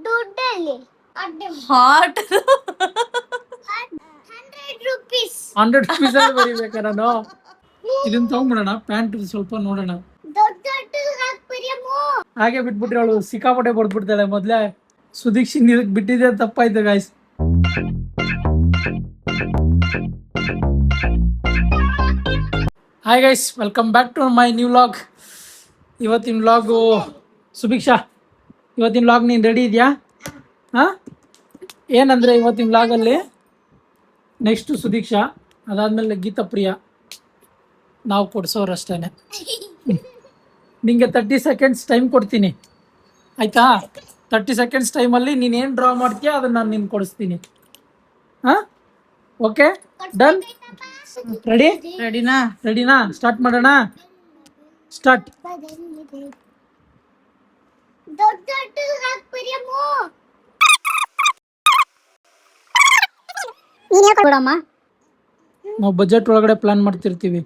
ದುಡ್ಡಲ್ಲಿ heart 100 rupees 100 rupees ಅಲ್ಲಿ ಬರೀಬೇಕಾ ನಾನು? ಇದನ್ನ ತಗೊಂಡ್ಬಿಡೋಣ, ಪ್ಯಾಂಟ್ ಸ್ವಲ್ಪ ನೋಡೋಣ. ದೊಡ್ಡ ಹಾಕ್ಬಿರಿಯಮ್ಮ. ಹಾಗೆ ಬಿಟ್ಬಿಟ್ರೆ ಅವಳು ಸಿಕ್ಕಾಪಟ್ಟೆ ಬಡ್ಬಿಡ್ತಾಳೆ. ಮೊದ್ಲೇ ಸುದೀಕ್ಷಿನ್ ಇದಕ್ಕೆ ಬಿಟ್ಟಿದ್ದೆ ತಪ್ಪಾಯ್ತು guys. Hi guys, welcome back to my new vlog. ಇವತ್ತಿನ ವ್ಲಾಗು ಸುಭಿಕ್ಷಾ, ಇವತ್ತಿನ ವ್ಲಾಗ್ ನೀನು ರೆಡಿ ಇದೆಯಾ? ಹಾಂ, ಏನಂದರೆ ಇವತ್ತಿನ ವ್ಲಾಗಲ್ಲಿ ನೆಕ್ಸ್ಟು ಸುದೀಕ್ಷಾ, ಅದಾದಮೇಲೆ ಗೀತಾ ಪ್ರಿಯಾ, ನಾವು ಕೊಡಿಸೋರು ಅಷ್ಟೇ. ನಿಂಗೆ 30 seconds ಟೈಮ್ ಕೊಡ್ತೀನಿ, ಆಯಿತಾ? 30 seconds ಟೈಮಲ್ಲಿ ನೀನೇನು ಡ್ರಾ ಮಾಡ್ತೀಯಾ ಅದನ್ನು ನಾನು ನಿನ್ಗೆ ಕೊಡಿಸ್ತೀನಿ. ಹಾಂ, ಓಕೆ, ಡನ್. ರೆಡಿ? ರೆಡಿನಾ? ಸ್ಟಾರ್ಟ್ ಮಾಡೋಣ. ಸ್ಟಾರ್ಟ್. ದೊಡ್ಡ ಹಾಕ್ಬಿರಿಯಮ್ಮ. ನಾವು ಬಜೆಟ್ ಒಳಗಡೆ ಪ್ಲಾನ್ ಮಾಡ್ತಿರ್ತೀವಿ.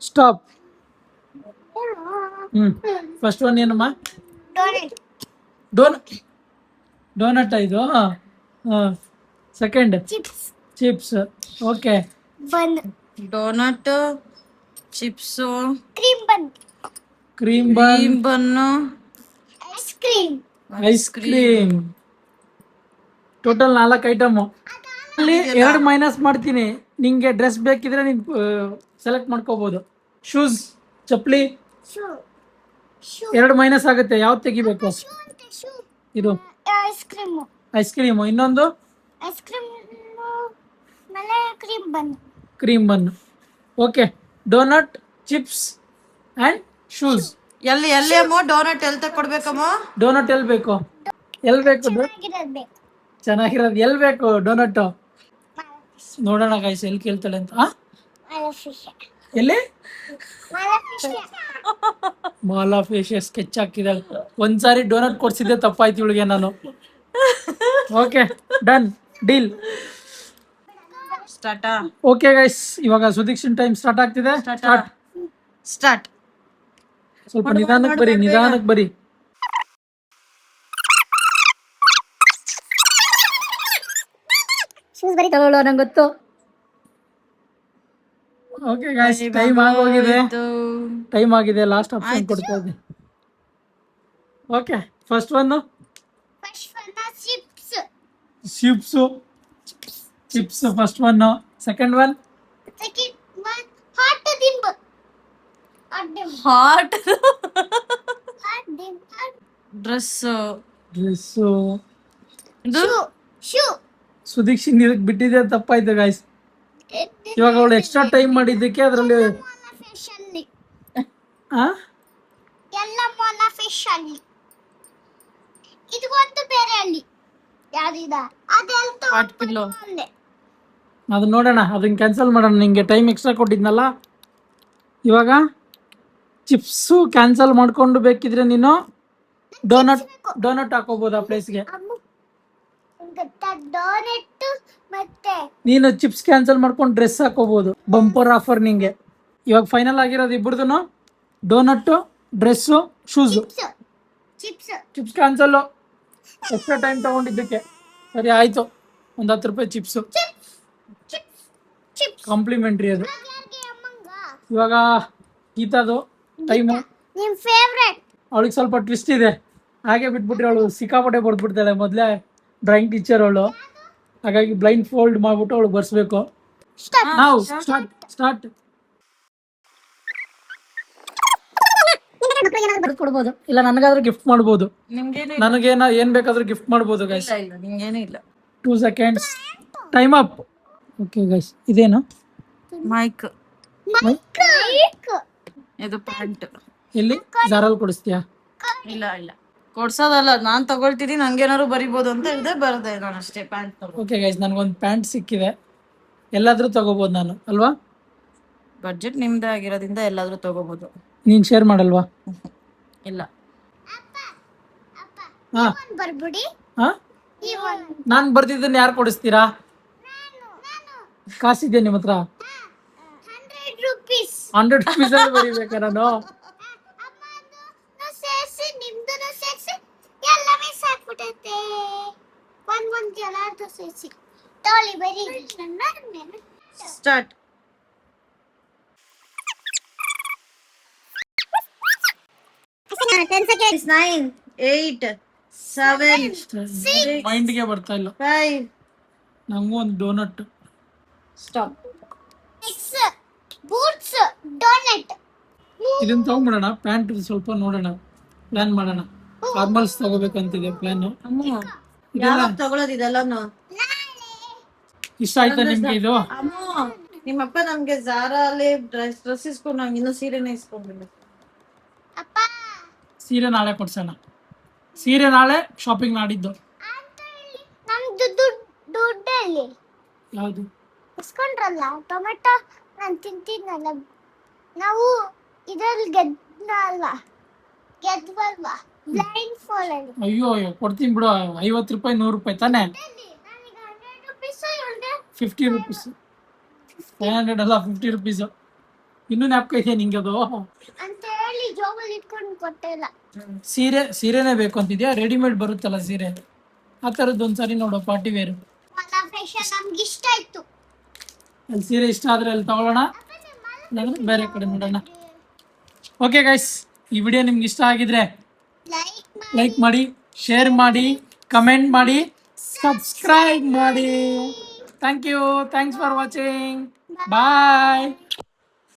ಸ್ಟಾಪ್. ಫಸ್ಟ್ ಒನ್ ಏನಮ್ಮ? ಡೋನಟ್. ಇದು second chips. Okay, bun, donut, chips, cream bun, ice cream. Total 4 item. ಅಲ್ಲಿ 2 ಮೈನಸ್ ಮಾಡ್ತೀನಿ. ನಿಂಗೆ ಡ್ರೆಸ್ ಬೇಕಿದ್ರೆ ನೀನು ಸೆಲೆಕ್ಟ್ ಮಾಡ್ಕೋಬಹುದು. ಶೂಸ್, ಚಪ್ಪಲಿ 2 ಮೈನಸ್ ಆಗುತ್ತೆ. ಯಾವ್ದು ತೆಗಿಬೇಕು? ಇದು ಐಸ್ ಕ್ರೀಮ್. ಇನ್ನೊಂದು cream bun. Okay, donut, chips and shoes. ಎಲ್ಲಿ ಅಮ್ಮ ಡೋನಟ್ ಎಲ್ಲಿ ತಕೊಡ್ಬೇಕಮ್ಮ? ಡೋನಟ್ ಎಲ್ಲಿ ಬೇಕು? ಚೆನ್ನಾಗಿರೋದು ಎಲ್ಲಿ ಬೇಕು ಡೋನಟ್? ನೋಡೋಣ ಗೈಸ್ ಎಲ್ಲಿ ಕೇಳ್ತಾಳೆ ಅಂತ. ಎಲ್ಲಿ? ಮಾಲಾ ಫೇಶಿಯಲ್ ಸ್ಕೆಚ್ ಹಾಕಿದಾಳೆ. ಒಂದ್ಸಾರಿ ಡೋನಟ್ ಕೊಡ್ಸಿದ್ದೆ, ತಪ್ಪಾಯ್ತು ಇವಳಿಗೆ ನಾನು. Okay, done, deal. Okay guys, ಇವಾಗ ಸುದೀಕ್ಷನ್ ಟೈಮ್ ಸ್ಟಾರ್ಟ್ ಆಗ್ತಿದೆ. ಸ್ಟಾರ್ಟ್. ಸ್ವಲ್ಪ ನಿಧಾನಕ್ಕೆ ಬರಿ. ನಂಗೆ ಗೊತ್ತು. ಓಕೆ ಗೈಸ್, ಟೈಮ್ ಆಗಿದೆ. ಲಾಸ್ಟ್ ಆಪ್ಷನ್ ಕೊಡ್ತಾ ಇದ್ದೆ. Okay, first one chips. First one. Second one heart. Dress. ಸುದೀಕ್ಷಿನ್ ಇದಕ್ಕೆ ಬಿಟ್ಟಿದ್ದೆ ತಪ್ಪಾಯ್ತು ಗಾಯ್ಸ್. ಇವಾಗ ಅವಳು ಎಕ್ಸ್ಟ್ರಾ ಟೈಮ್ ಮಾಡಿದ್ದಕ್ಕೆ ಅದರಲ್ಲಿ ಅದು ನೋಡೋಣ, ಅದನ್ನ ಕ್ಯಾನ್ಸಲ್ ಮಾಡೋಣ. ನಿಂಗೆ ಟೈಮ್ ಎಕ್ಸ್ಟ್ರಾ ಕೊಟ್ಟಿದ್ನಲ್ಲ. ಇವಾಗ ಚಿಪ್ಸು ಕ್ಯಾನ್ಸಲ್ ಮಾಡ್ಕೊಂಡು ಬೇಕಿದ್ರೆ ನೀನು ಡೋನಟ್ ಹಾಕೋಬಹುದು ಆ ಪ್ಲೇಸ್ಗೆ. ನೀನು ಚಿಪ್ಸ್ ಕ್ಯಾನ್ಸಲ್ ಮಾಡ್ಕೊಂಡು ಡ್ರೆಸ್ ಹಾಕೋಬಹುದು. ಬಂಪರ್ ಆಫರ್ ನಿಂಗೆ. ಇವಾಗ ಫೈನಲ್ ಆಗಿರೋದು ಇಬ್ಬರದು donut, dress, shoes. Chips cancel, extra time ತಗೊಂಡಿದ್ದಕ್ಕೆ. ಸರಿ ಆಯ್ತು, ಒಂದು 10 ರೂಪಾಯಿ ಚಿಪ್ಸು ಕಾಂಪ್ಲಿಮೆಂಟ್ರಿ. ಅದು ಇವಾಗ ಗೀತಾದು ಟೈಮು. ಅವಳಿಗೆ ಸ್ವಲ್ಪ ಟ್ವಿಸ್ಟ್ ಇದೆ. ಹಾಗೆ ಬಿಟ್ಬಿಟ್ರೆ ಅವಳು ಸಿಕ್ಕಾಪಟ್ಟೆ ಬಡ್ಬಿಡ್ತಾಳೆ. ಮೊದಲೇ ಡ್ರಾಯಿಂಗ್ ಟೀಚರ್ ಅವಳು, ಹಾಗಾಗಿ ಬ್ಲೈಂಡ್ ಫೋಲ್ಡ್ ಮಾಡ್ಬಿಟ್ಟು ಅವಳು ಬರ್ಸ್ಬೇಕು. ನಾವು ಸ್ಟಾರ್ಟ್. ಕೊಡ್ಬೋದು, ಇಲ್ಲ ನನಗಾದ್ರೂ ಗಿಫ್ಟ್ ಮಾಡ್ಬೋದು. ನನಗೇನ ಏನ್ ಬೇಕಾದ್ರೂ ಗಿಫ್ಟ್ ಮಾಡ್ಬೋದು guys. 2 seconds time up. Okay guys, ಇದೇನು? ಮೈಕ್. ಇದು ಪ್ಯಾಂಟ್. ಎಲ್ಲಿ ಜಾರಲ್ಲಿ ಕೊಡಿಸ್ತೀಯಾ? ಇಲ್ಲ ಕೊಡ್ಸೋದಲ್ಲ, ನಾನ್ ತಗೊಳ್ತೀನಿ. ನಂಗೇನಾದ್ರು ಬರಿಬೋದು ಅಂತ ಇದೆ, ಬರ್ದೆ ನಾನು ಅಷ್ಟೇ. ಪ್ಯಾಂಟ್. ಓಕೆ ಗೈಸ್, ನನಗೊಂದು ಪ್ಯಾಂಟ್ ಸಿಕ್ಕಿದೆ. ಎಲ್ಲಾದ್ರೂ ತಗೋಬಹುದು ನಾನು, ಅಲ್ವಾ? ಬಡ್ಜೆಟ್ ನಿಮ್ದೇ ಆಗಿರೋದ್ರಿಂದ ಎಲ್ಲಾದ್ರೂ ತಗೋಬಹುದು. ನೀನ್ ಶೇರ್ ಮಾಡಲ್ವಾ? ಇಲ್ಲ. ನಾನ್ ಬರ್ದಿದ್ದನ್ನ ಯಾರು ಕೊಡಿಸ್ತೀರಾ? ಕಾಸಿದೆ ನಿಮ್ಮ ಹತ್ರ? 100 rupees ಅಲ್ಲಿ ಬರೀಬೇಕಾ ನಾನು? ಆಗ್ಬಿಟ್ಟೈತೆ ಒಂದ್ ಜನ ತೋರಿಸಿ ತಾಳಿ ಬರೀ ಸ್ಟಾರ್ಟ್. 10 seconds 9 8 7 ಮೈಂಡ್ಗೆ ಬರ್ತಾ ಇಲ್ಲ. 5 ನಂಗೂ ಒಂದು ಡೋನಟ್. ಸ್ಟಾಪ್. 6 ಬೂಟ್ಸ್ ಡೋನಟ್ ಇದನ್ನ ತಗೊಂಡ್ಬಿಡೋಣ. ಪ್ಯಾಂಟ್ ಸ್ವಲ್ಪ ನೋಡೋಣ, ಪ್ಲಾನ್ ಮಾಡೋಣ. ಫಾರ್ಮಲ್ಸ್ ತಗೋಬೇಕಂತಿದೆ ಪ್ಲಾನ್. ಯಾವಾಗ ತಗೊಳ್ಳೋದು ಇದೆಲ್ಲನು? ಇಷ್ಟ ಆಯ್ತಾ ನಿಮ್ಗೆ ಇದು? ಅಮ್ಮ ನಿಮ್ಮಪ್ಪ ನಮ್ಗೆ ಝಾರಾ ಅಲ್ಲಿ ಡ್ರೆಸ್ ಇಸ್ಕೊಂಡು ನಂಗೆ ಇನ್ನೂ ಸೀರೆನೇ ಇಸ್ಕೊಂಡಿಲ್ಲ. ಅಪ್ಪ ಸೀರೆ ನಾಳೆ ಕೊಡ್ಸೋಣ. ಸೀರೆ ನಾಳೆ, ಶಾಪಿಂಗ್ ನಾಡಿದ್ದು. ನಮ್ದು ದುಡ್ಡಲ್ಲಿ ಯಾವುದು? ಇಸ್ಕೊಂಡ್ರಲ್ಲ ಟೊಮೆಟೊ ನಾನು ತಿಂತಿದ್ನಲ್ಲ, ನಾವು ಇದ್ರಲ್ಲಿ ಗೆದ್ವಲ್ವಾ ಬ್ಲೈಂಡ್ ಫಾಲ್ ಅಲ್ಲಿ. ಅಯ್ಯೋ ಕೊಡ್ತೀನಿ ಬಿಡು. 50 ರೂಪಾಯಿ 100 ರೂಪಾಯಿ ತಾನೆ? ನನಗೆ 100 ರೂಪಾಯಿ 50 ರೂಪೀಸ್. 500 ಅಲ್ಲ, 50 ರೂಪೀಸ್. ಇನ್ನೂ ಜ್ಞಾಪಕ ಇದೆ ನಿಂಗೆ ಅದು? ಅಂತ ಹೇಳಿ ಜೋಬಲ್ಲಿ ಇಟ್ಕೊಂಡು ಕೊಟ್ಟಿಲ್ಲ. ಸೀರೆನೇ ಬೇಕು ಅಂತಿದ್ಯಾ? ರೆಡಿಮೇಡ್ ಬರುತ್ತಲ್ಲ ಸೀರೆ, ಆ ಥರದ್ದು ಒಂದ್ಸರಿ ನೋಡು, ಪಾರ್ಟಿ ವೇರ್. ಫ್ಯಾಷನ್ ನಮ್ಗೆ ಇಷ್ಟ ಆಯ್ತು. ಅಲ್ಲಿ ಸೀರೆ ಇಷ್ಟ ಆದ್ರೆ ಅಲ್ಲಿ ತಗೊಳ್ಳೋಣ, ಇಲ್ಲಾಂದ್ರೆ ಬೇರೆ ಕಡೆ ನೋಡೋಣ. ಓಕೆ ಗೈಸ್, ಈ ವಿಡಿಯೋ ನಿಮ್ಗೆ ಇಷ್ಟ ಆಗಿದ್ರೆ ಲೈಕ್ ಮಾಡಿ, ಶೇರ್ ಮಾಡಿ, ಕಮೆಂಟ್ ಮಾಡಿ, ಸಬ್ಸ್ಕ್ರೈಬ್ ಮಾಡಿ. Thank you. Thanks for watching. Bye.